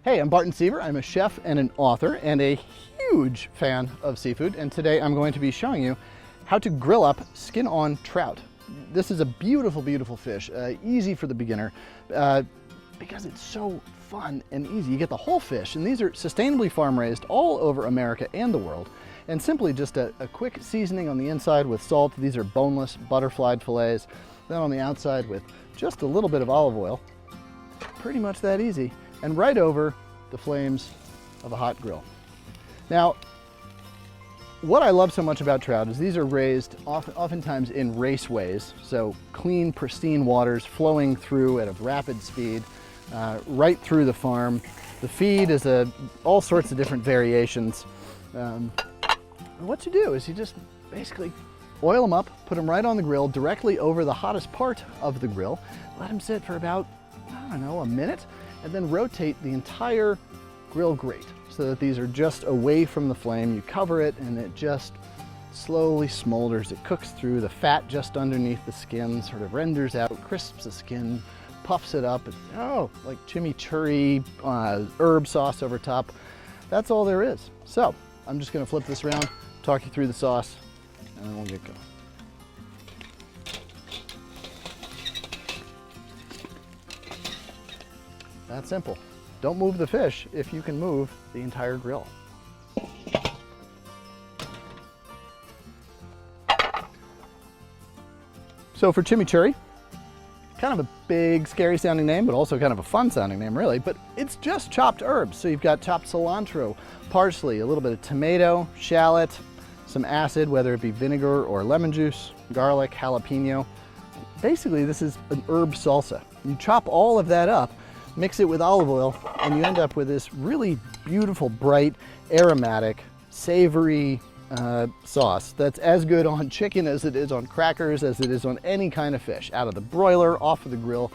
Hey, I'm Barton Seaver. I'm a chef and an author and a huge fan of seafood. And today I'm going to be showing you how to grill up skin-on trout. This is a beautiful, beautiful fish, easy for the beginner because it's so fun and easy. You get the whole fish, and these are sustainably farm raised all over America and the world. And simply just a quick seasoning on the inside with salt. These are boneless butterflied fillets. Then on the outside with just a little bit of olive oil. Pretty much that easy. And right over the flames of a hot grill. Now, what I love so much about trout is these are raised oftentimes in raceways, so clean, pristine waters flowing through at a rapid speed, right through the farm. The feed is all sorts of different variations. And what you do is you just basically oil them up, put them right on the grill, directly over the hottest part of the grill, let them sit for about, I don't know, a minute, and then rotate the entire grill grate so that these are just away from the flame. You cover it and it just slowly smolders. It cooks through the fat just underneath the skin, sort of renders out, crisps the skin, puffs it up. Like chimichurri, herb sauce over top. That's all there is. So I'm just gonna flip this around, talk you through the sauce, and then we'll get going. That's simple. Don't move the fish if you can move the entire grill. So for chimichurri, kind of a big, scary sounding name, but also kind of a fun sounding name really, but it's just chopped herbs. So you've got chopped cilantro, parsley, a little bit of tomato, shallot, some acid, whether it be vinegar or lemon juice, garlic, jalapeno. Basically, this is an herb salsa. You chop all of that up, mix it with olive oil, and you end up with this really beautiful, bright, aromatic, savory sauce that's as good on chicken as it is on crackers, as it is on any kind of fish, out of the broiler, off of the grill,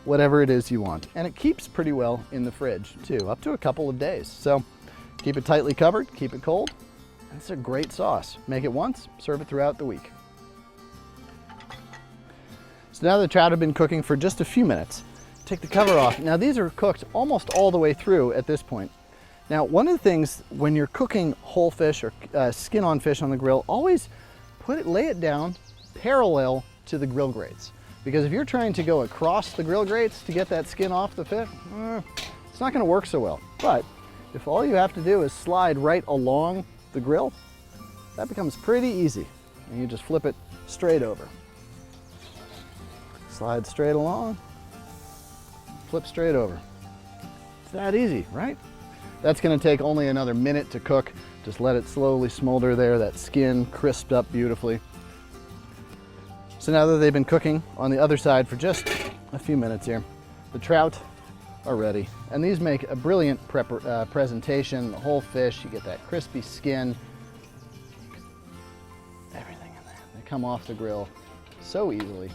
whatever it is you want. And it keeps pretty well in the fridge too, up to a couple of days. So keep it tightly covered, keep it cold, and it's a great sauce. Make it once, serve it throughout the week. So now the trout have been cooking for just a few minutes. Take the cover off. Now these are cooked almost all the way through at this point. Now one of the things when you're cooking whole fish or skin-on fish on the grill, always lay it down parallel to the grill grates. Because if you're trying to go across the grill grates to get that skin off the fish, it's not gonna work so well. But if all you have to do is slide right along the grill, that becomes pretty easy. And you just flip it straight over. Slide straight along. Flip straight over. It's that easy, right? That's gonna take only another minute to cook. Just let it slowly smolder there, that skin crisped up beautifully. So now that they've been cooking on the other side for just a few minutes here, the trout are ready. And these make a brilliant presentation. The whole fish, you get that crispy skin, everything in there. They come off the grill so easily.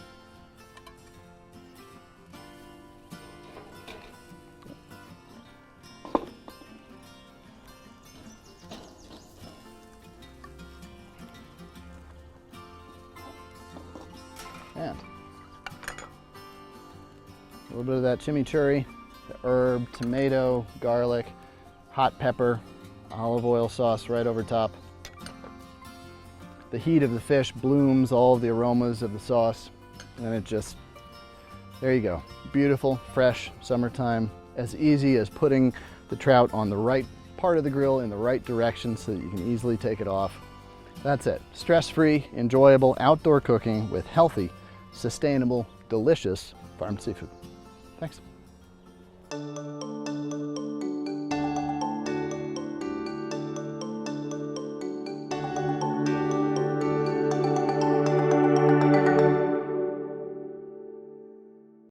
And a little bit of that chimichurri, the herb, tomato, garlic, hot pepper, olive oil sauce right over top. The heat of the fish blooms all of the aromas of the sauce, and it just, there you go. Beautiful, fresh, summertime, as easy as putting the trout on the right part of the grill in the right direction so that you can easily take it off. That's it. Stress-free, enjoyable outdoor cooking with healthy, sustainable, delicious farmed seafood. Thanks.